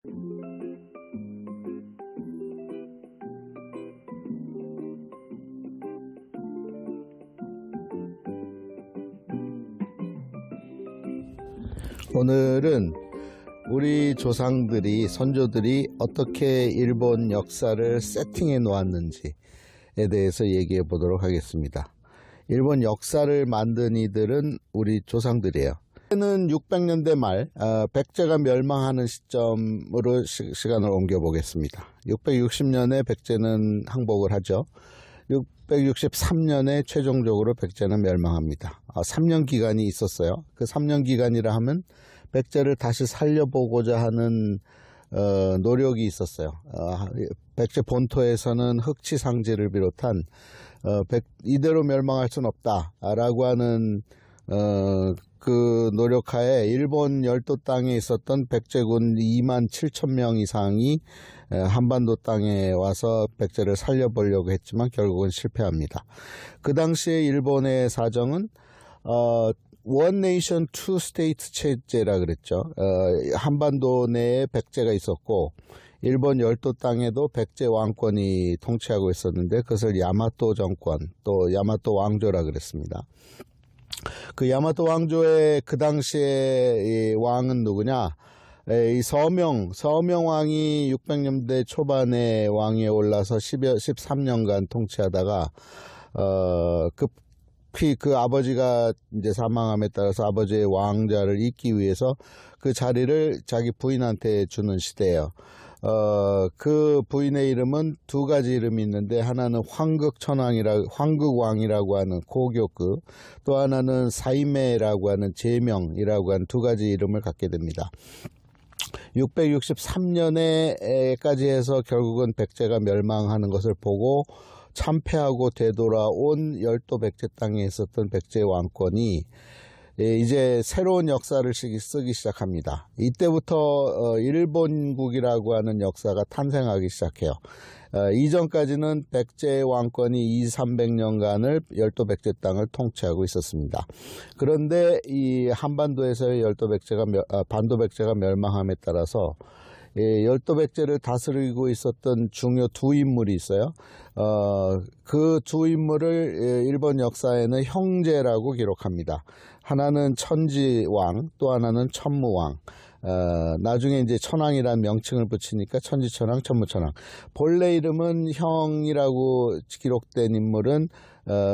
오늘은 우리 조상들이, 선조들이 어떻게 일본 역사를 세팅해 놓았는지에 대해서 얘기해 보도록 하겠습니다. 일본 역사를 만든 이들은 우리 조상들이에요. 는 600년대 말 백제가 멸망하는 시점으로 시간을 옮겨 보겠습니다. 660년에 백제는 항복을 하죠. 663년에 최종적으로 백제는 멸망합니다. 3년 기간이 있었어요. 그 3년 기간이라 하면 백제를 다시 살려보고자 하는 노력이 있었어요. 백제 본토에서는 흑치상제를 비롯한 이대로 멸망할 순 없다라고 하는 그 노력하에 일본 열도 땅에 있었던 백제군 27,000명 이상이 한반도 땅에 와서 백제를 살려보려고 했지만 결국은 실패합니다. 그 당시에 일본의 사정은 원 네이션 투 스테이트 체제라 그랬죠. 한반도 내에 백제가 있었고 일본 열도 땅에도 백제 왕권이 통치하고 있었는데 그것을 야마토 정권, 또 야마토 왕조라 그랬습니다. 그 야마토 왕조의 그 당시에 이 왕은 누구냐? 이 서명 왕이 600년대 초반에 왕위에 올라서 13년간 통치하다가 급히 그 아버지가 이제 사망함에 따라서 아버지의 왕자를 잇기 위해서 그 자리를 자기 부인한테 주는 시대예요. 그 부인의 이름은 두 가지 이름이 있는데 하나는 황극왕이라고 하는 고교급, 또 하나는 사이메라고 하는 제명이라고 하는 두 가지 이름을 갖게 됩니다. 663년에까지 해서 결국은 백제가 멸망하는 것을 보고 참패하고 되돌아온 열도 백제 땅에 있었던 백제 왕권이 이제 새로운 역사를 쓰기 시작합니다. 이때부터 일본국이라고 하는 역사가 탄생하기 시작해요. 이전까지는 백제 왕권이 200~300년간을 열도 백제 땅을 통치하고 있었습니다. 그런데 이 한반도에서의 반도 백제가 멸망함에 따라서 열도 백제를 다스리고 있었던 중요 두 인물이 있어요. 그 두 인물을 일본 역사에는 형제라고 기록합니다. 하나는 천지왕, 또 하나는 천무왕. 나중에 이제 천왕이라는 명칭을 붙이니까 천지천왕, 천무천왕. 본래 이름은 형이라고 기록된 인물은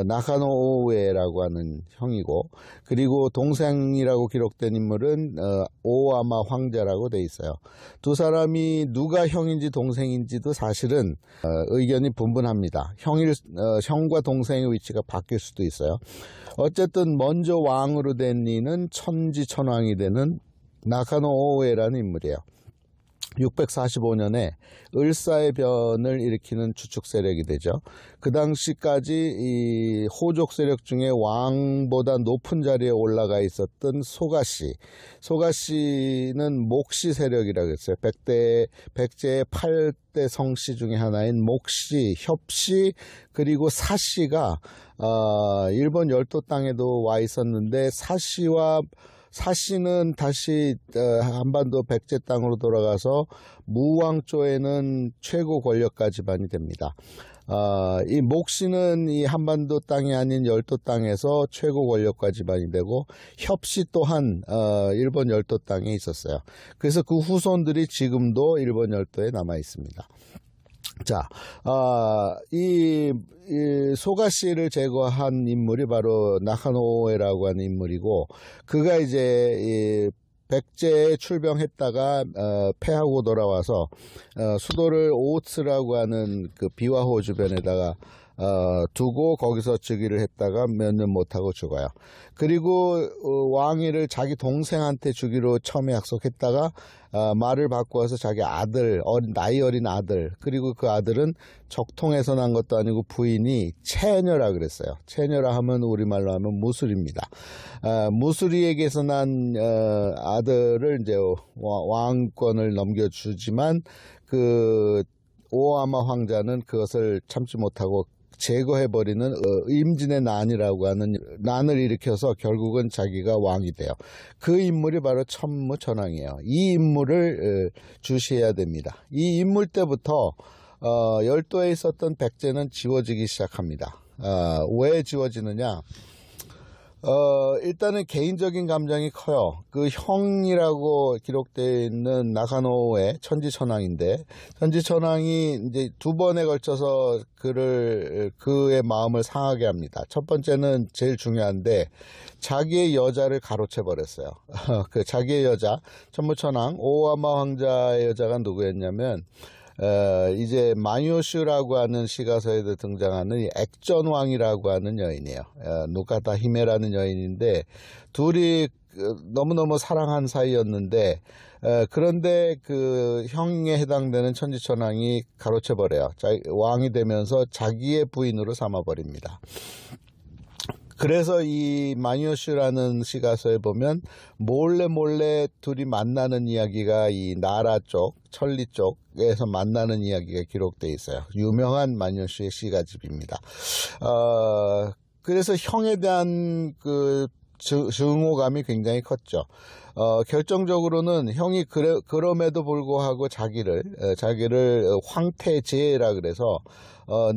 나카노 오우에라고 하는 형이고, 그리고 동생이라고 기록된 인물은 오아마 황자라고 돼 있어요. 두 사람이 누가 형인지 동생인지도 사실은 의견이 분분합니다. 형과 동생의 위치가 바뀔 수도 있어요. 어쨌든 먼저 왕으로 된 이는 천지천왕이 되는 나카노 오우에라는 인물이에요. 645년에 을사의 변을 일으키는 주축 세력이 되죠. 그 당시까지 이 호족 세력 중에 왕보다 높은 자리에 올라가 있었던 소가시는 목시 세력이라고 했어요. 백제의 8대 성씨 중에 하나인 목시, 협시, 그리고 사시가 일본 열도 땅에도 와 있었는데 사시는 다시 한반도 백제 땅으로 돌아가서 무왕조에는 최고 권력가 집안이 됩니다. 이 목시는 이 한반도 땅이 아닌 열도 땅에서 최고 권력가 집안이 되고, 협시 또한 일본 열도 땅에 있었어요. 그래서 그 후손들이 지금도 일본 열도에 남아 있습니다. 자, 이 소가시를 제거한 인물이 바로 나카노에라고 하는 인물이고, 그가 이제 백제에 출병했다가 패하고 돌아와서 수도를 오츠라고 하는 그 비와호 주변에다가 두고 거기서 즉위를 했다가 몇 년 못하고 죽어요. 그리고 왕위를 자기 동생한테 주기로 처음에 약속했다가 말을 바꾸어서 자기 아들, 나이 어린 아들, 그리고 그 아들은 적통에서 난 것도 아니고 부인이 채녀라 그랬어요. 채녀라 하면 우리말로 하면 무술입니다. 무술이에게서 난 아들을 이제 왕권을 넘겨주지만 그 오아마 황자는 그것을 참지 못하고 제거해버리는 임진의 난이라고 하는 난을 일으켜서 결국은 자기가 왕이 돼요. 그 인물이 바로 천무천왕이에요. 이 인물을 주시해야 됩니다. 이 인물 때부터 열도에 있었던 백제는 지워지기 시작합니다. 왜 지워지느냐? 일단은 개인적인 감정이 커요. 그 형이라고 기록되어 있는 나카노의 천지천왕인데, 천지천왕이 이제 두 번에 걸쳐서 그의 마음을 상하게 합니다. 첫 번째는 제일 중요한데, 자기의 여자를 가로채 버렸어요. 그 자기의 여자, 천무천왕, 오와마 황자의 여자가 누구였냐면, 이제 마요슈라고 하는 시가서에도 등장하는 이 액전왕이라고 하는 여인이에요. 누카타 히메라는 여인인데 둘이 너무너무 사랑한 사이였는데 그런데 그 형에 해당되는 천지천왕이 가로채버려요. 왕이 되면서 자기의 부인으로 삼아버립니다. 그래서 이 마니오슈라는 시가서에 보면 몰래 둘이 만나는 이야기가 이 나라 쪽, 천리 쪽에서 만나는 이야기가 기록되어 있어요. 유명한 마니오슈의 시가집입니다. 그래서 형에 대한 그 증오감이 굉장히 컸죠. 결정적으로는 형이 그럼에도 불구하고 자기를 황태제라 그래서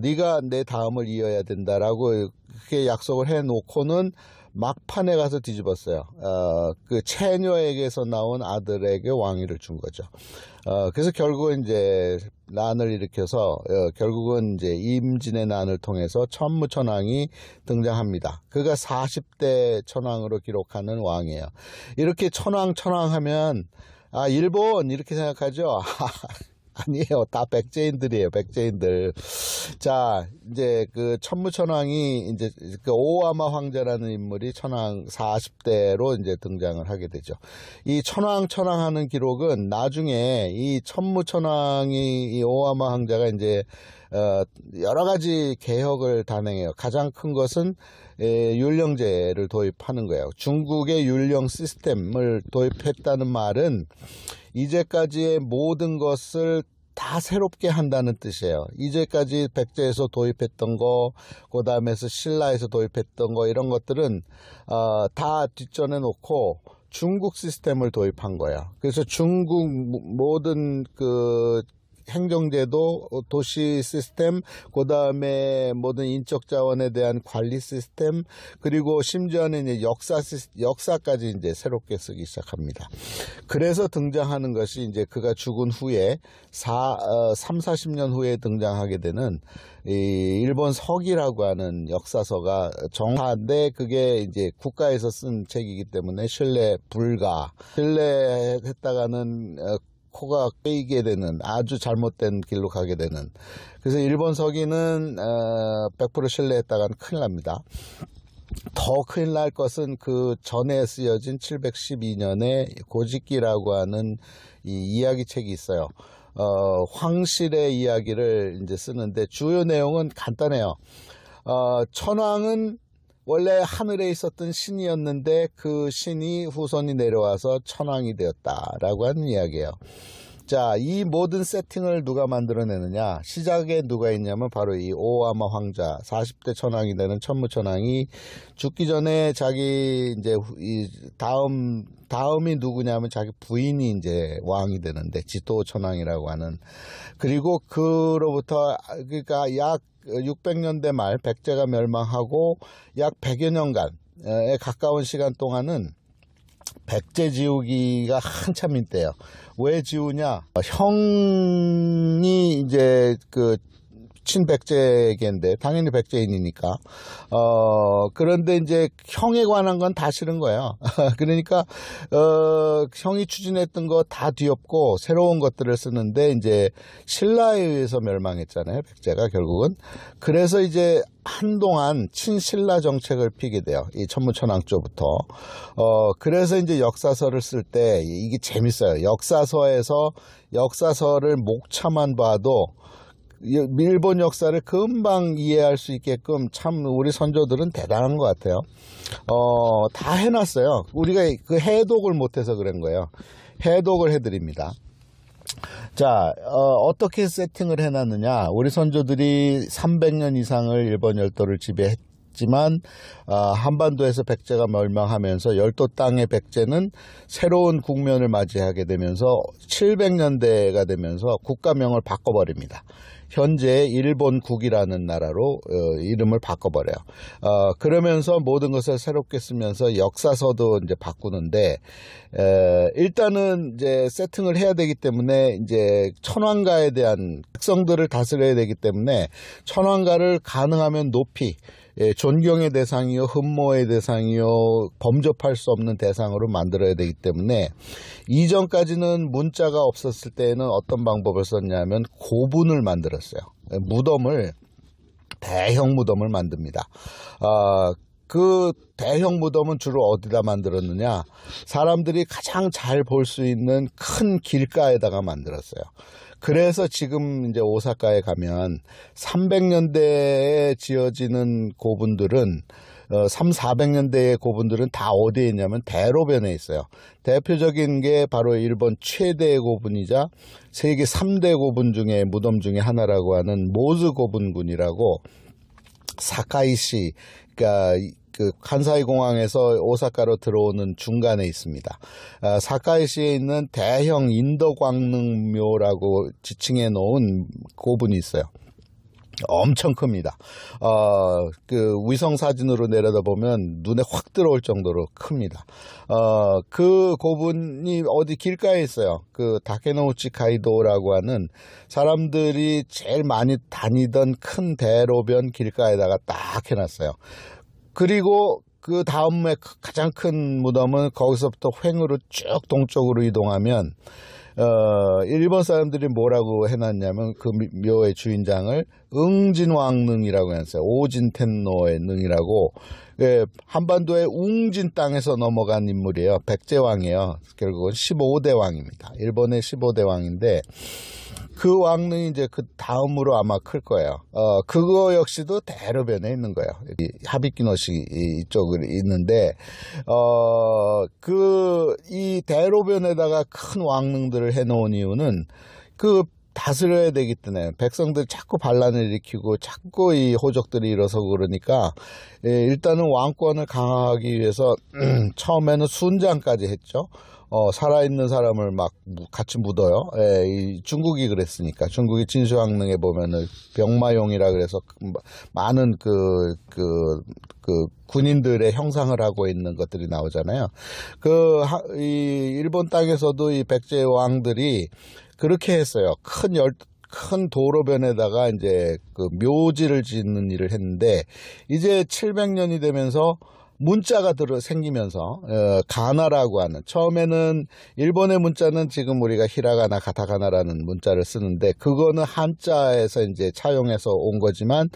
네가 내 다음을 이어야 된다라고 그렇게 약속을 해놓고는 막판에 가서 뒤집었어요. 그 채녀에게서 나온 아들에게 왕위를 준 거죠. 그래서 결국은 이제 난을 일으켜서 결국은 이제 임진의 난을 통해서 천무천왕이 등장합니다. 그가 40대 천왕으로 기록하는 왕이에요. 이렇게 천왕 하면 일본 이렇게 생각하죠. 아니에요. 다 백제인들이에요. 백제인들. 자, 이제 그 천무천왕이 이제 그 오와마 황제라는 인물이 천왕 40대로 이제 등장을 하게 되죠. 이 천왕하는 기록은 나중에 이 천무천왕이 이 오와마 황제가 이제 여러 가지 개혁을 단행해요. 가장 큰 것은 율령제를 도입하는 거예요. 중국의 율령 시스템을 도입했다는 말은 이제까지의 모든 것을 다 새롭게 한다는 뜻이에요. 이제까지 백제에서 도입했던 거, 그 다음에서 신라에서 도입했던 거 이런 것들은 다 뒷전에 놓고 중국 시스템을 도입한 거예요. 그래서 중국 모든 그 행정제도, 도시 시스템, 그 다음에 모든 인적 자원에 대한 관리 시스템, 그리고 심지어는 이제 역사까지 이제 새롭게 쓰기 시작합니다. 그래서 등장하는 것이 이제 그가 죽은 후에 30-40년 후에 등장하게 되는 이 일본 서기라고 하는 역사서가 정파인데 그게 이제 국가에서 쓴 책이기 때문에 신뢰했다가는 코가 빼이게 되는 아주 잘못된 길로 가게 되는, 그래서 일본 서기는 100% 신뢰했다가는 큰일 납니다. 더 큰일 날 것은 그 전에 쓰여진 712년에 고지기라고 하는 이 이야기책이 있어요. 황실의 이야기를 이제 쓰는데 주요 내용은 간단해요. 천왕은 원래 하늘에 있었던 신이었는데 그 신이 후손이 내려와서 천왕이 되었다라고 하는 이야기예요. 자, 이 모든 세팅을 누가 만들어내느냐? 시작에 누가 있냐면 바로 이 오와마 황자, 40대 천왕이 되는 천무천왕이 죽기 전에 자기 이제 이 다음이 누구냐면 자기 부인이 이제 왕이 되는데 지토 천왕이라고 하는, 그리고 그로부터 그러니까 약 600년대 말 백제가 멸망하고 약 100여 년간에 가까운 시간 동안은 백제 지우기가 한참일 때예요. 왜 지우냐? 형이 이제 그 친백제계인데 당연히 백제인이니까 그런데 이제 형에 관한 건 다 싫은 거예요. 그러니까 형이 추진했던 거 다 뒤엎고 새로운 것들을 쓰는데 이제 신라에 의해서 멸망했잖아요, 백제가 결국은. 그래서 이제 한동안 친신라 정책을 피게 돼요, 이 천무천왕 쪽부터. 그래서 이제 역사서를 쓸 때 이게 재밌어요. 역사서를 목차만 봐도 일본 역사를 금방 이해할 수 있게끔 참 우리 선조들은 대단한 것 같아요. 다 해놨어요. 우리가 그 해독을 못해서 그런 거예요. 해독을 해드립니다. 자, 어떻게 세팅을 해놨느냐. 우리 선조들이 300년 이상을 일본 열도를 지배했지만 한반도에서 백제가 멸망하면서 열도 땅의 백제는 새로운 국면을 맞이하게 되면서 700년대가 되면서 국가명을 바꿔버립니다. 현재 일본국이라는 나라로 이름을 바꿔버려요. 그러면서 모든 것을 새롭게 쓰면서 역사서도 이제 바꾸는데, 일단은 이제 세팅을 해야 되기 때문에 이제 천황가에 대한 백성들을 다스려야 되기 때문에 천황가를 가능하면 높이, 존경의 대상이요, 흠모의 대상이요, 범접할 수 없는 대상으로 만들어야 되기 때문에 이전까지는 문자가 없었을 때에는 어떤 방법을 썼냐면 고분을 만들었어요. 무덤을, 대형 무덤을 만듭니다. 그 대형 무덤은 주로 어디다 만들었느냐? 사람들이 가장 잘 볼 수 있는 큰 길가에다가 만들었어요. 그래서 지금 이제 오사카에 가면 300년대에 지어지는 고분들은 400년대의 고분들은 다 어디에 있냐면 대로변에 있어요. 대표적인 게 바로 일본 최대의 고분이자 세계 3대 고분 중에 무덤 중에 하나라고 하는 모즈 고분군이라고 사카이시, 그러니까 그 간사이 공항에서 오사카로 들어오는 중간에 있습니다. 사카이시에 있는 대형 인도광릉묘라고 지칭해 놓은 고분이 있어요. 엄청 큽니다. 그 위성 사진으로 내려다보면 눈에 확 들어올 정도로 큽니다. 그 고분이 어디 길가에 있어요. 그 다케노우치 가이도라고 하는 사람들이 제일 많이 다니던 큰 대로변 길가에다가 딱 해놨어요. 그리고 그 다음에 가장 큰 무덤은 거기서부터 횡으로 쭉 동쪽으로 이동하면 일본 사람들이 뭐라고 해놨냐면 그 묘의 주인장을 응진왕릉이라고 했어요. 오진텐노의 능이라고. 한반도의 웅진 땅에서 넘어간 인물이에요. 백제왕이에요. 결국은 15대 왕입니다. 일본의 15대 왕인데 그 왕릉이 이제 그 다음으로 아마 클 거예요. 그거 역시도 대로변에 있는 거예요. 하비키노시 이쪽에 있는데, 이 대로변에다가 큰 왕릉들을 해놓은 이유는 그 다스려야 되기 때문에 백성들 자꾸 반란을 일으키고 자꾸 이 호적들이 일어서고 그러니까 일단은 왕권을 강화하기 위해서 처음에는 순장까지 했죠. 살아있는 사람을 막 같이 묻어요. 중국이 그랬으니까. 중국이 진수왕릉에 보면은 병마용이라 그래서 많은 그 군인들의 형상을 하고 있는 것들이 나오잖아요. 이 일본 땅에서도 이 백제 왕들이 그렇게 했어요. 큰 도로변에다가 이제 그 묘지를 짓는 일을 했는데 이제 700년이 되면서 문자가 생기면서 가나라고 하는, 처음에는 일본의 문자는 지금 우리가 히라가나 가타카나라는 문자를 쓰는데 그거는 한자에서 이제 차용해서 온 거지만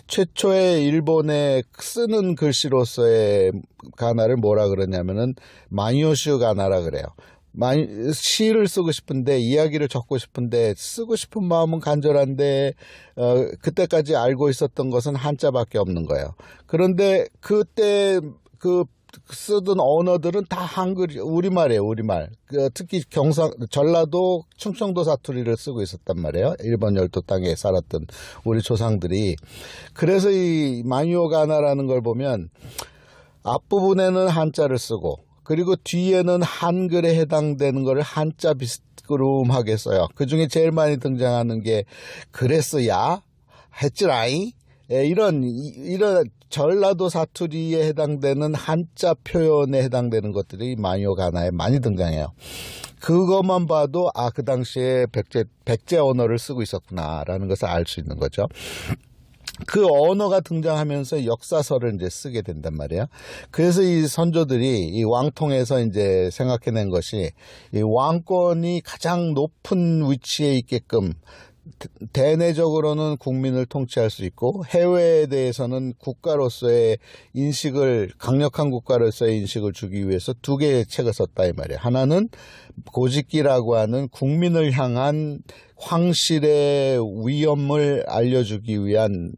최초의 일본에 쓰는 글씨로서의 가나를 뭐라 그러냐면은 마이오슈 가나라 그래요. 시를 쓰고 싶은데, 이야기를 적고 싶은데, 쓰고 싶은 마음은 간절한데 그때까지 알고 있었던 것은 한자밖에 없는 거예요. 그런데 그때 쓰던 언어들은 다 한글, 우리말이에요. 우리말. 특히 전라도, 충청도 사투리를 쓰고 있었단 말이에요. 일본 열도 땅에 살았던 우리 조상들이. 그래서 이 마이오가나라는 걸 보면 앞부분에는 한자를 쓰고 그리고 뒤에는 한글에 해당되는 거를 한자 비스그름하게 써요. 그 중에 제일 많이 등장하는 게 그랬어야, 했지라이, 이런 전라도 사투리에 해당되는 한자 표현에 해당되는 것들이 마이오가나에 많이 등장해요. 그것만 봐도 그 당시에 백제 언어를 쓰고 있었구나라는 것을 알 수 있는 거죠. 그 언어가 등장하면서 역사서를 이제 쓰게 된단 말이에요. 그래서 이 선조들이 이 왕통에서 이제 생각해낸 것이 이 왕권이 가장 높은 위치에 있게끔 대내적으로는 국민을 통치할 수 있고 해외에 대해서는 국가로서의 인식을, 강력한 국가로서의 인식을 주기 위해서 두 개의 책을 썼다 이 말이에요. 하나는 고짓기라고 하는 국민을 향한 황실의 위험을 알려주기 위한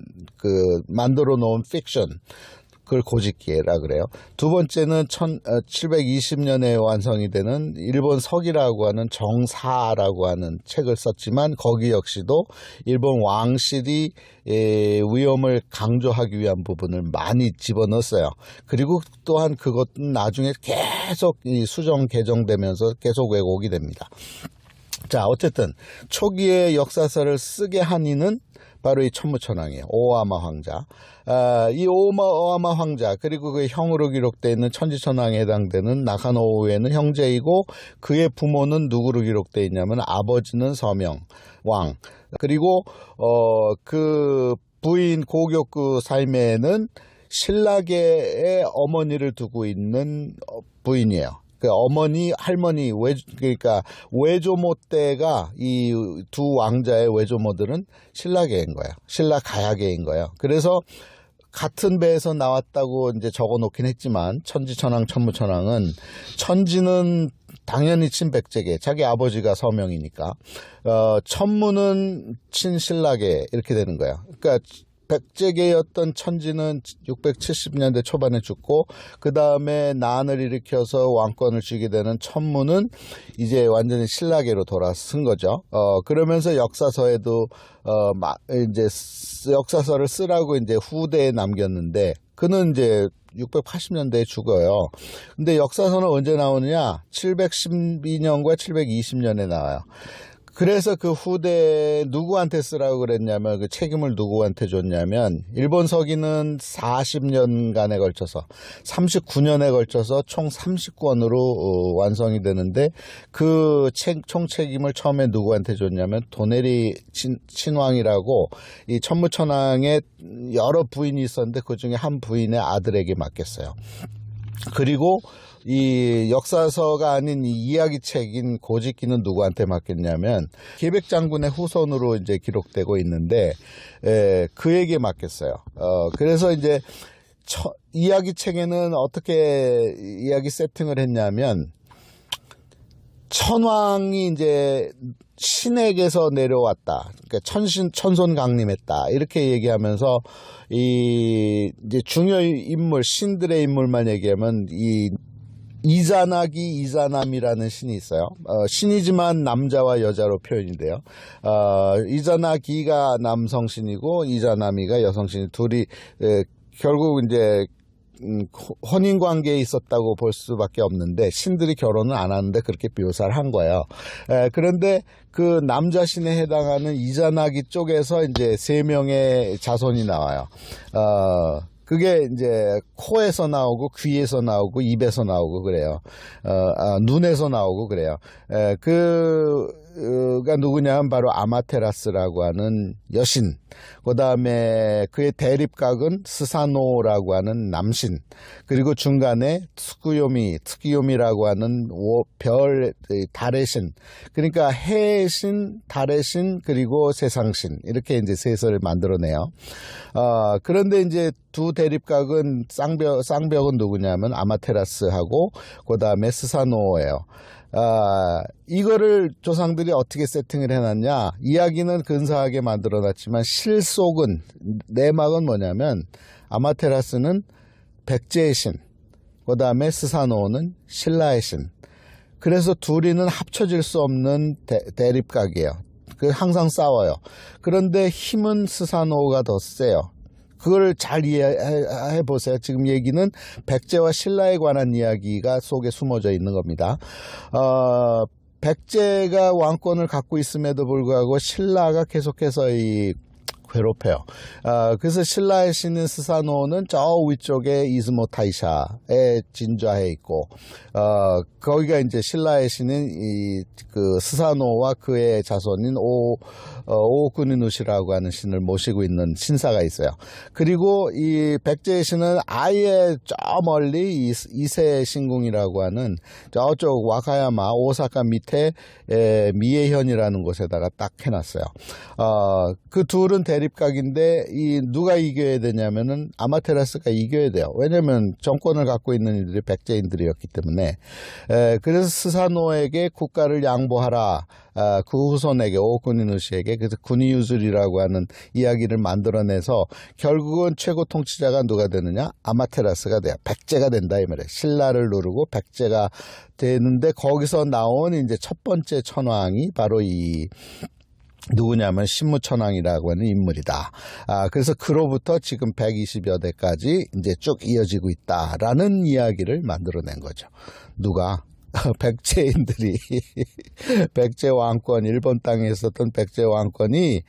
만들어 놓은 픽션, 그걸 고지기라 그래요. 두 번째는 720년에 완성이 되는 일본 석이라고 하는 정사라고 하는 책을 썼지만 거기 역시도 일본 왕실이 위험을 강조하기 위한 부분을 많이 집어넣었어요. 그리고 또한 그것은 나중에 계속 이 수정 개정되면서 계속 왜곡이 됩니다. 자, 어쨌든 초기에 역사서를 쓰게 한 이는 바로 이 천무천왕이에요. 오와마 황자. 이 오와마 황자 그리고 그 형으로 기록되어 있는 천지천왕에 해당되는 나카노우에는 형제이고 그의 부모는 누구로 기록되어 있냐면 아버지는 서명 왕 그리고 그 부인 고교구 삶에는 신라계의 어머니를 두고 있는 부인이에요. 그 어머니, 할머니, 그러니까 외조모 때가 이 두 왕자의 외조모들은 신라계인 거예요. 신라 가야계인 거예요. 그래서 같은 배에서 나왔다고 이제 적어 놓긴 했지만 천지천왕, 천무천왕은 천지는 당연히 친백제계, 자기 아버지가 서명이니까 천무는 친신라계 이렇게 되는 거예요. 그러니까 백제계였던 천지는 670년대 초반에 죽고 그 다음에 난을 일으켜서 왕권을 쥐게 되는 천무는 이제 완전히 신라계로 돌아선 거죠. 그러면서 역사서에도 이제 역사서를 쓰라고 이제 후대에 남겼는데 그는 이제 680년대에 죽어요. 근데 역사서는 언제 나오느냐? 712년과 720년에 나와요. 그래서 그 후대에 누구한테 쓰라고 그랬냐면 그 책임을 누구한테 줬냐면 일본 서기는 40년간에 걸쳐서 39년에 걸쳐서 총 30권으로 완성이 되는데 그 총 책임을 처음에 누구한테 줬냐면 도내리 친왕이라고 이 천무천왕의 여러 부인이 있었는데 그중에 한 부인의 아들에게 맡겼어요. 그리고 이 역사서가 아닌 이 이야기책인 고지기는 누구한테 맡겼냐면 계백장군의 후손으로 이제 기록되고 있는데 그에게 맡겼어요. 그래서 이제 이야기책에는 어떻게 이야기 세팅을 했냐면 천왕이 이제 신에게서 내려왔다. 그러니까 천손 강림했다. 이렇게 얘기하면서 이제 중요 인물, 신들의 인물만 얘기하면 이자나기, 이자남이라는 신이 있어요. 신이지만 남자와 여자로 표현이 돼요. 이자나기가 남성신이고 이자나미가 여성신이 둘이 결국 이제 혼인 관계에 있었다고 볼 수밖에 없는데 신들이 결혼을 안 하는데 그렇게 묘사를 한 거예요. 그런데 그 남자 신에 해당하는 이자나기 쪽에서 이제 3명의 자손이 나와요. 그게 이제 코에서 나오고 귀에서 나오고 입에서 나오고 그래요. 눈에서 나오고 그래요. 그가 누구냐면 바로 아마테라스라고 하는 여신. 그 다음에 그의 대립각은 스사노라고 하는 남신. 그리고 중간에 트쿠요미라고 하는 별, 달의 신. 그러니까 해의 신, 달의 신, 그리고 세상신. 이렇게 이제 셋을 만들어내요. 그런데 이제 두 대립각은 쌍벽은 누구냐면 아마테라스하고 그 다음에 스사노예요. 이거를 조상들이 어떻게 세팅을 해놨냐? 이야기는 근사하게 만들어놨지만 실속은 내막은 뭐냐면 아마테라스는 백제의 신, 그 다음에 스사노는 신라의 신. 그래서 둘이는 합쳐질 수 없는 대립각이에요. 항상 싸워요. 그런데 힘은 스사노가 더 세요. 그걸 잘 이해해 보세요. 지금 얘기는 백제와 신라에 관한 이야기가 속에 숨어져 있는 겁니다. 백제가 왕권을 갖고 있음에도 불구하고 신라가 계속해서 괴롭혀요. 그래서 신라의 신인 스사노는 저 위쪽에 이즈모 타이샤에 진좌해 있고, 거기가 이제 신라의 신인 그 스사노와 그의 자손인 오쿠니누시라고 하는 신을 모시고 있는 신사가 있어요. 그리고 이 백제의 신은 아예 저 멀리 이세 신궁이라고 하는 저쪽 와카야마 오사카 밑에 미에현이라는 곳에다가 딱 해놨어요. 그 둘은 대립각인데 이 누가 이겨야 되냐면은 아마테라스가 이겨야 돼요. 왜냐면 정권을 갖고 있는 이들이 백제인들이었기 때문에. 그래서 스사노에게 국가를 양보하라. 그 후손에게 오쿠니누시에게 그래서 군의유술이라고 하는 이야기를 만들어내서 결국은 최고 통치자가 누가 되느냐? 아마테라스가 돼요. 백제가 된다 이 말이에요. 신라를 누르고 백제가 되는데 거기서 나온 이제 첫 번째 천왕이 바로 이 누구냐면 신무천왕이라고 하는 인물이다. 그래서 그로부터 지금 120여 대까지 이제 쭉 이어지고 있다라는 이야기를 만들어낸 거죠. 누가? 백제인들이 백제 왕권 일본 땅에 있었던 백제 왕권이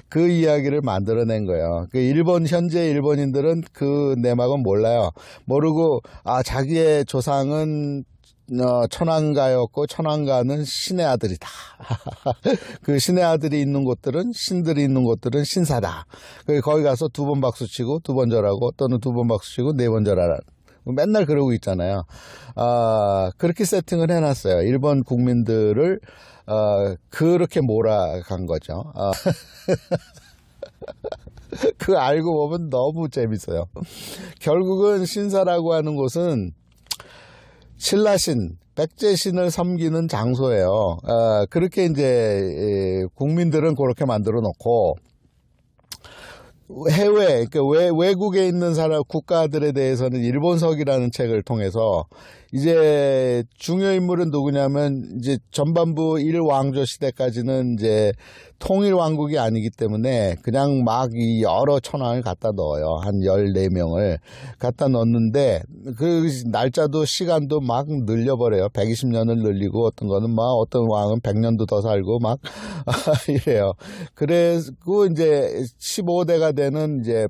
그 이야기를 만들어낸 거예요. 그 현재 일본인들은 그 내막은 몰라요. 모르고 자기의 조상은 천황가였고 천황가는 신의 아들이다. 그 신의 아들이 있는 곳들은 신들이 있는 곳들은 신사다. 거기 가서 두 번 박수 치고 두 번 절하고 또는 두 번 박수 치고 네 번 절하라. 맨날 그러고 있잖아요. 그렇게 세팅을 해놨어요. 일본 국민들을 그렇게 몰아간 거죠. 그 알고 보면 너무 재밌어요. 결국은 신사라고 하는 곳은 신라신, 백제신을 섬기는 장소예요. 그렇게 이제 국민들은 그렇게 만들어 놓고 해외, 그러니까 외국에 있는 국가들에 대해서는 일본석이라는 책을 통해서 이제 중요 인물은 누구냐면 이제 전반부 일왕조 시대까지는 이제 통일 왕국이 아니기 때문에 그냥 막 이 여러 천왕을 갖다 넣어요. 한 14명을 갖다 넣는데 그 날짜도 시간도 막 늘려버려요. 120년을 늘리고 어떤 거는 막 어떤 왕은 100년도 더 살고 막 이래요. 그래고 이제 15대가 되는 이제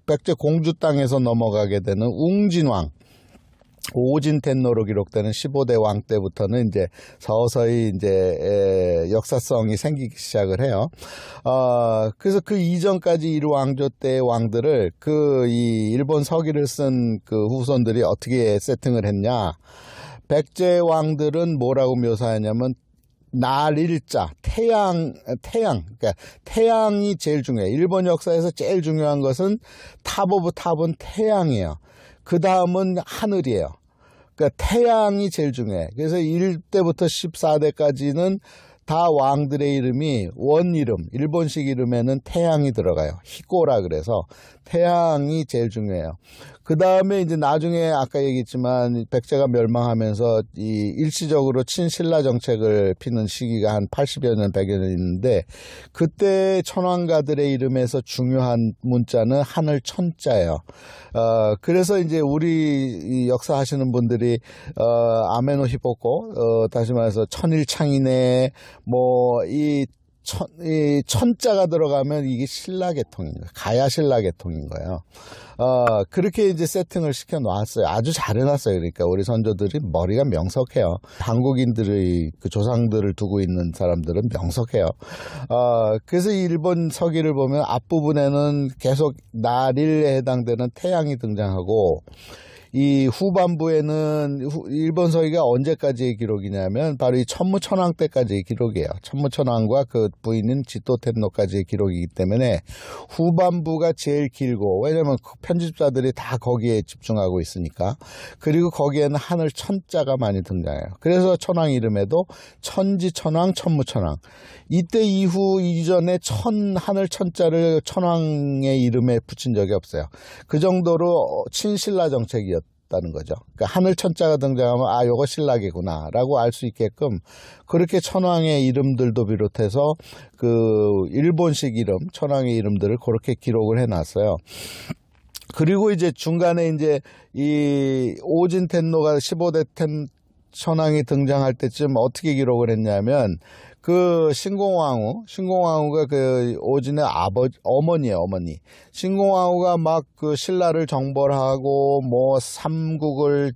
백제 공주 땅에서 넘어가게 되는 웅진왕 오진텐노로 기록되는 15대 왕 때부터는 이제 서서히 이제 역사성이 생기기 시작을 해요. 그래서 그 이전까지 일왕조 때의 왕들을 이 일본 서기를 쓴 그 후손들이 어떻게 세팅을 했냐? 백제 왕들은 뭐라고 묘사하냐면 날일자, 그러니까 태양이 제일 중요해요. 일본 역사에서 제일 중요한 것은 탑 오브 탑은 태양이에요. 그 다음은 하늘이에요. 그러니까 태양이 제일 중요해. 그래서 1대부터 14대까지는 다 왕들의 이름이 원 이름, 일본식 이름에는 태양이 들어가요. 히고라 그래서 태양이 제일 중요해요. 그 다음에 이제 나중에 아까 얘기했지만 백제가 멸망하면서 이 일시적으로 친신라 정책을 피는 시기가 한 80여 년, 100여 년 있는데 그때 천황가들의 이름에서 중요한 문자는 하늘 천자예요. 그래서 이제 우리 역사 하시는 분들이 아메노 히포코 다시 말해서 천일창이네 이 천자가 들어가면 이게 신라계통인 거예요. 가야 신라계통인 거예요. 그렇게 이제 세팅을 시켜 놨어요. 아주 잘 해놨어요. 그러니까 우리 선조들이 머리가 명석해요. 한국인들의 그 조상들을 두고 있는 사람들은 명석해요. 그래서 일본 서기를 보면 앞부분에는 계속 날일에 해당되는 태양이 등장하고 이 후반부에는 일본 서기가 언제까지의 기록이냐면 바로 이 천무천왕 때까지의 기록이에요. 천무천왕과 그 부인인 지토텐노까지의 기록이기 때문에 후반부가 제일 길고 왜냐면 그 편집자들이 다 거기에 집중하고 있으니까 그리고 거기에는 하늘 천자가 많이 등장해요. 그래서 천왕 이름에도 천지천왕 천무천왕 이때 이전에 하늘 천자를 천왕의 이름에 붙인 적이 없어요. 그 정도로 친신라 정책이었다는 거죠. 그러니까 하늘 천자가 등장하면 요거 신라계구나 라고 알 수 있게끔 그렇게 천왕의 이름들도 비롯해서 그 일본식 이름, 천왕의 이름들을 그렇게 기록을 해놨어요. 그리고 이제 중간에 이제 이 오진텐노가 15대 천왕이 등장할 때쯤 어떻게 기록을 했냐면 그 신공왕후가 그 오진의 어머니예요, 어머니. 신공왕후가 막 그 신라를 정벌하고 뭐 삼국을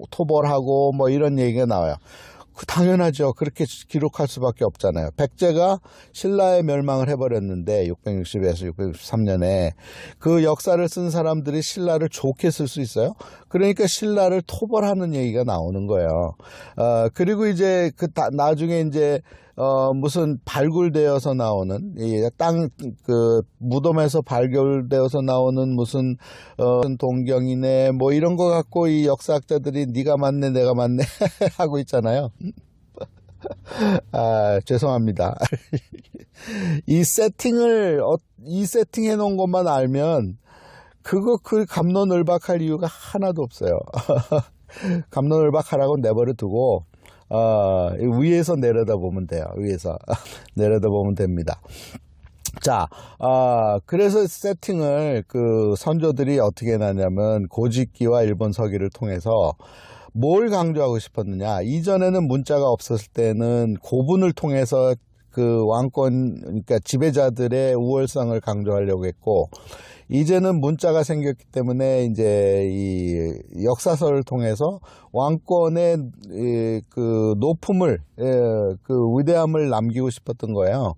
토벌하고 뭐 이런 얘기가 나와요. 당연하죠. 그렇게 기록할 수밖에 없잖아요. 백제가 신라의 멸망을 해버렸는데 660에서 663년에 그 역사를 쓴 사람들이 신라를 좋게 쓸 수 있어요. 그러니까 신라를 토벌하는 얘기가 나오는 거예요. 그리고 이제 나중에 이제 무슨 발굴되어서 나오는 그 무덤에서 발굴되어서 나오는 무슨 동경이네 뭐 이런 거 갖고 이 역사학자들이 네가 맞네 내가 맞네 하고 있잖아요. 죄송합니다. 이 세팅해 놓은 것만 알면 그 갑론을박할 이유가 하나도 없어요. 갑론을박하라고 내버려 두고 위에서 내려다보면 돼요. 위에서 내려다보면 됩니다. 자, 그래서 세팅을 그 선조들이 어떻게 해놨냐면 고짓기와 일본 서기를 통해서 뭘 강조하고 싶었느냐. 이전에는 문자가 없었을 때는 고분을 통해서 그 왕권, 그러니까 지배자들의 우월성을 강조하려고 했고, 이제는 문자가 생겼기 때문에 이제 이 역사서를 통해서 왕권의 그 높음을, 그 위대함을 남기고 싶었던 거예요.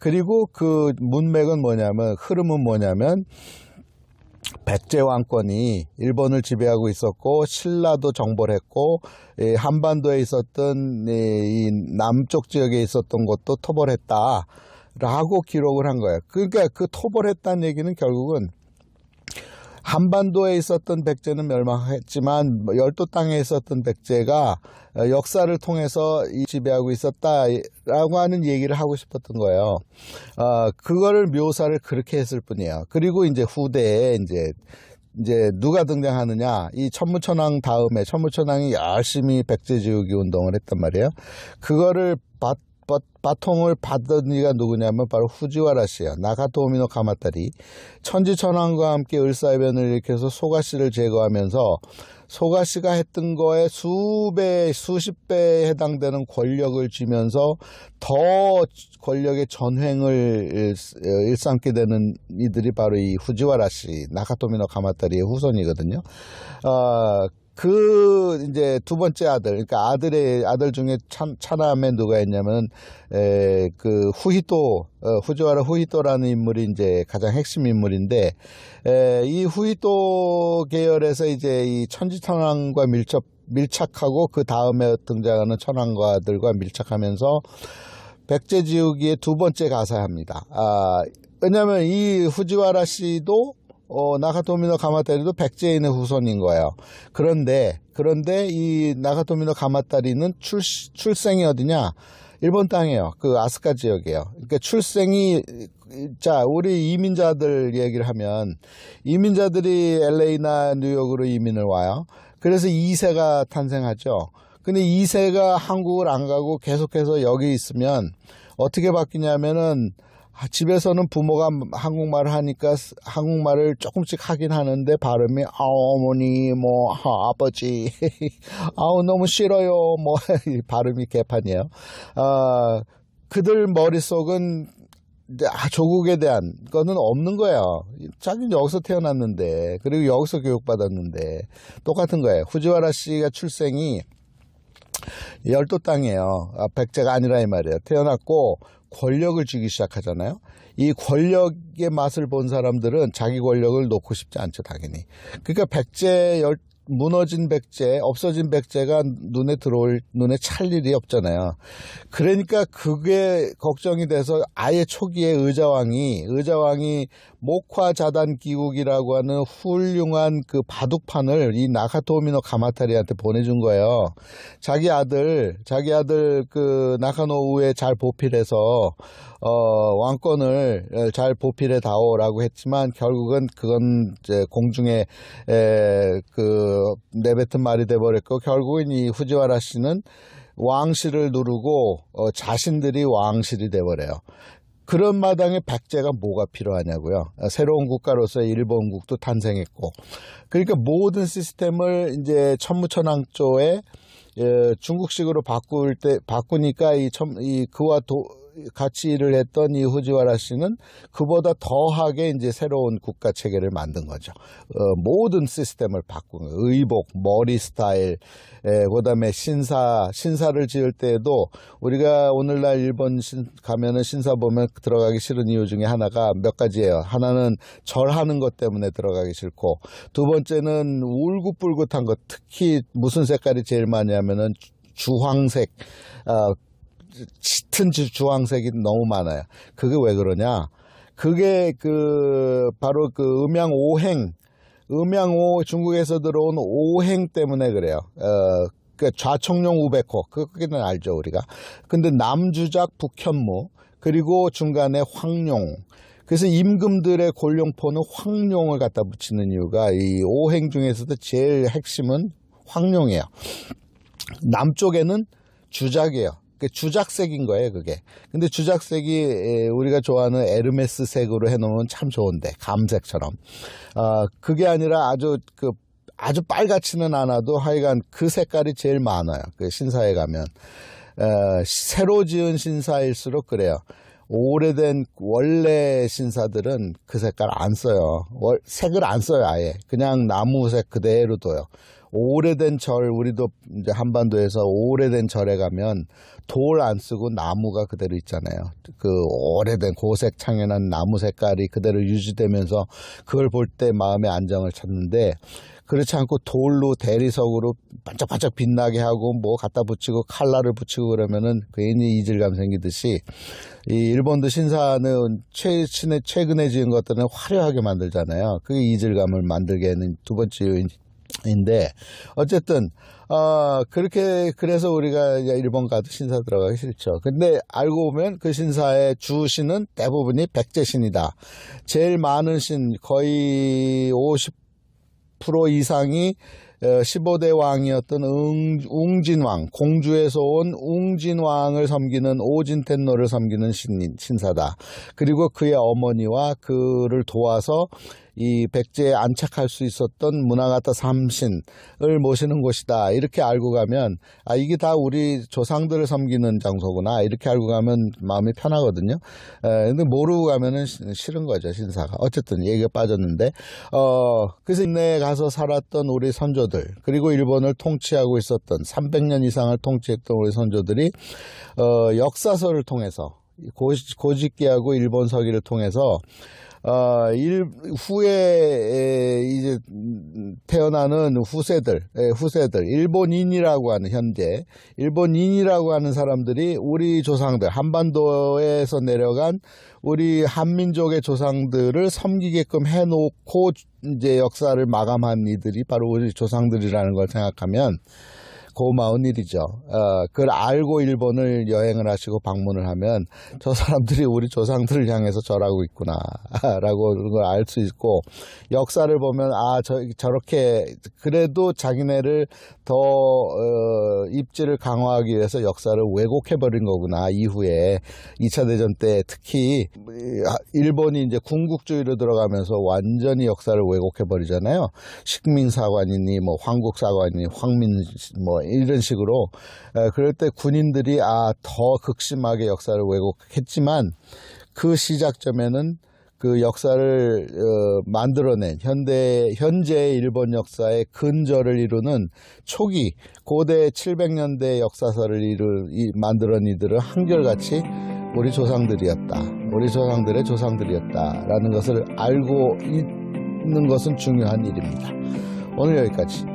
그리고 그 문맥은 뭐냐면, 흐름은 뭐냐면, 백제 왕권이 일본을 지배하고 있었고 신라도 정벌했고 한반도에 있었던 이 남쪽 지역에 있었던 것도 토벌했다라고 기록을 한 거예요. 그러니까 그 토벌했다는 얘기는 결국은 한반도에 있었던 백제는 멸망했지만 열도 땅에 있었던 백제가 역사를 통해서 지배하고 있었다라고 하는 얘기를 하고 싶었던 거예요. 그거를 묘사를 그렇게 했을 뿐이에요. 그리고 이제 후대에 이제 누가 등장하느냐? 이 천무천왕 다음에 천무천왕이 열심히 백제 지우기 운동을 했단 말이에요. 그거를 바통을 받은 이가 누구냐면 바로 후지와라 씨예요. 나가토미노 가마타리. 천지천왕과 함께 을사해변을 일으켜서 소가씨를 제거하면서 소가씨가 했던 거에 수십 배에 해당되는 권력을 쥐면서 더 권력의 전횡을 일삼게 되는 이들이 바로 이 후지와라 씨, 나가토미노 가마타리의 후손이거든요. 그 이제 두 번째 아들, 그러니까 아들 중에 차남에 누가 있냐면 그 후지와라 후히토라는 인물이 이제 가장 핵심 인물인데, 이 후히토 계열에서 이제 이 천지천왕과 밀착하고 그 다음에 등장하는 천왕과들과 밀착하면서 백제 지우기의 두 번째 가사합니다. 왜냐하면 이 후지와라 씨도 나가토미노 가마타리도 백제인의 후손인 거예요. 그런데 이 나가토미노 가마타리는 출생이 어디냐? 일본 땅이에요. 그 아스카 지역이에요. 그러니까 출생이, 자, 우리 이민자들 얘기를 하면 이민자들이 LA나 뉴욕으로 이민을 와요. 그래서 2세가 탄생하죠. 근데 2세가 한국을 안 가고 계속해서 여기 있으면 어떻게 바뀌냐면은 집에서는 부모가 한국말을 하니까 한국말을 조금씩 하긴 하는데 발음이 어머니 뭐 아버지 너무 싫어요 뭐 발음이 개판이에요. 그들 머릿속은 조국에 대한 거는 없는 거예요. 자기는 여기서 태어났는데 그리고 여기서 교육받았는데 똑같은 거예요. 후지와라 씨가 출생이 열도 땅이에요. 백제가 아니라 이 말이에요. 태어났고 권력을 쥐기 시작하잖아요. 이 권력의 맛을 본 사람들은 자기 권력을 놓고 싶지 않죠, 당연히. 그러니까 무너진 백제, 없어진 백제가 눈에 찰 일이 없잖아요. 그러니까 그게 걱정이 돼서 아예 초기에 의자왕이 목화자단 기국이라고 하는 훌륭한 그 바둑판을 이 나가토미노 가마타리한테 보내준 거예요. 자기 아들 그 나카노우에 잘 보필해서 왕권을 잘 보필해 다오라고 했지만 결국은 그건 이제 공중에 내뱉은 말이 돼버렸고 결국은 이 후지와라 씨는 왕실을 누르고 자신들이 왕실이 돼버려요. 그런 마당에 백제가 뭐가 필요하냐고요. 새로운 국가로서 일본국도 탄생했고, 그러니까 모든 시스템을 이제 천무천왕조에 중국식으로 바꾸니까 그와 같이 일을 했던 이 후지와라 씨는 그보다 더하게 이제 새로운 국가 체계를 만든 거죠. 모든 시스템을 바꾼 거예요. 의복, 머리 스타일, 그다음에 신사를 지을 때에도 우리가 오늘날 일본 가면은 신사 보면 들어가기 싫은 이유 중에 하나가 몇 가지예요. 하나는 절하는 것 때문에 들어가기 싫고, 두 번째는 울긋불긋한 것, 특히 무슨 색깔이 제일 많이 하면은 주황색, 짙은 주황색이 너무 많아요. 그게 왜 그러냐? 그게 바로 음양오 중국에서 들어온 오행 때문에 그래요. 좌청룡 우백호 그거는 알죠 우리가. 근데 남주작 북현무 그리고 중간에 황룡. 그래서 임금들의 골룡포는 황룡을 갖다 붙이는 이유가 이 오행 중에서도 제일 핵심은 황룡이에요. 남쪽에는 주작이에요. 주작색인 거예요 그게. 근데 주작색이 우리가 좋아하는 에르메스 색으로 해놓으면 참 좋은데 감색처럼 그게 아니라 아주 빨갛지는 않아도 하여간 그 색깔이 제일 많아요. 그 신사에 가면 새로 지은 신사일수록 그래요. 오래된 원래 신사들은 그 색깔 안 써요. 색을 안 써요 아예. 그냥 나무색 그대로 둬요. 오래된 절, 우리도 이제 한반도에서 오래된 절에 가면 돌 안 쓰고 나무가 그대로 있잖아요. 그 오래된 고색 창연한 나무 색깔이 그대로 유지되면서 그걸 볼 때 마음의 안정을 찾는데, 그렇지 않고 돌로 대리석으로 반짝반짝 빛나게 하고 뭐 갖다 붙이고 칼라를 붙이고 그러면은 괜히 이질감 생기듯이 이 일본도 신사는 최근에 지은 것들은 화려하게 만들잖아요. 그게 이질감을 만들게 하는 두 번째 요인인데, 어쨌든 그래서 우리가 일본 가도 신사 들어가기 싫죠. 근데 알고 보면 그 신사의 주신은 대부분이 백제신이다. 제일 많은 신 거의 50% 이상이 15대 왕이었던 웅진왕, 공주에서 온 웅진왕을 섬기는 오진텐노를 섬기는 신사다. 그리고 그의 어머니와 그를 도와서 이 백제에 안착할 수 있었던 문화가타 삼신을 모시는 곳이다. 이렇게 알고 가면 이게 다 우리 조상들을 섬기는 장소구나. 이렇게 알고 가면 마음이 편하거든요. 근데 모르고 가면은 싫은 거죠, 신사가. 어쨌든 얘기가 빠졌는데 그래서 인내에 가서 살았던 우리 선조들, 그리고 일본을 통치하고 있었던 300년 이상을 통치했던 우리 선조들이 역사서를 통해서 고집기하고 일본 서기를 통해서 후에 이제 태어나는 후세들, 일본인이라고 하는 현재 일본인이라고 하는 사람들이 우리 조상들, 한반도에서 내려간 우리 한민족의 조상들을 섬기게끔 해놓고 이제 역사를 마감한 이들이 바로 우리 조상들이라는 걸 생각하면 고마운 일이죠. 그걸 알고 일본을 여행을 하시고 방문을 하면 저 사람들이 우리 조상들을 향해서 절하고 있구나 라고 그걸 알 수 있고, 역사를 보면 저렇게 그래도 자기네를 더 입지를 강화하기 위해서 역사를 왜곡해버린 거구나. 이후에 2차 대전 때 특히 일본이 이제 군국주의로 들어가면서 완전히 역사를 왜곡해버리잖아요. 식민사관이니 뭐 황국사관이니 황민 뭐 이런 식으로. 그럴 때 군인들이 더 극심하게 역사를 왜곡했지만 그 시작점에는 그 역사를 만들어낸 현재의 일본 역사의 근저를 이루는 초기 고대 700년대 역사서를 만들어낸 이들은 한결같이 우리 조상들이었다. 우리 조상들의 조상들이었다라는 것을 알고 있는 것은 중요한 일입니다. 오늘 여기까지.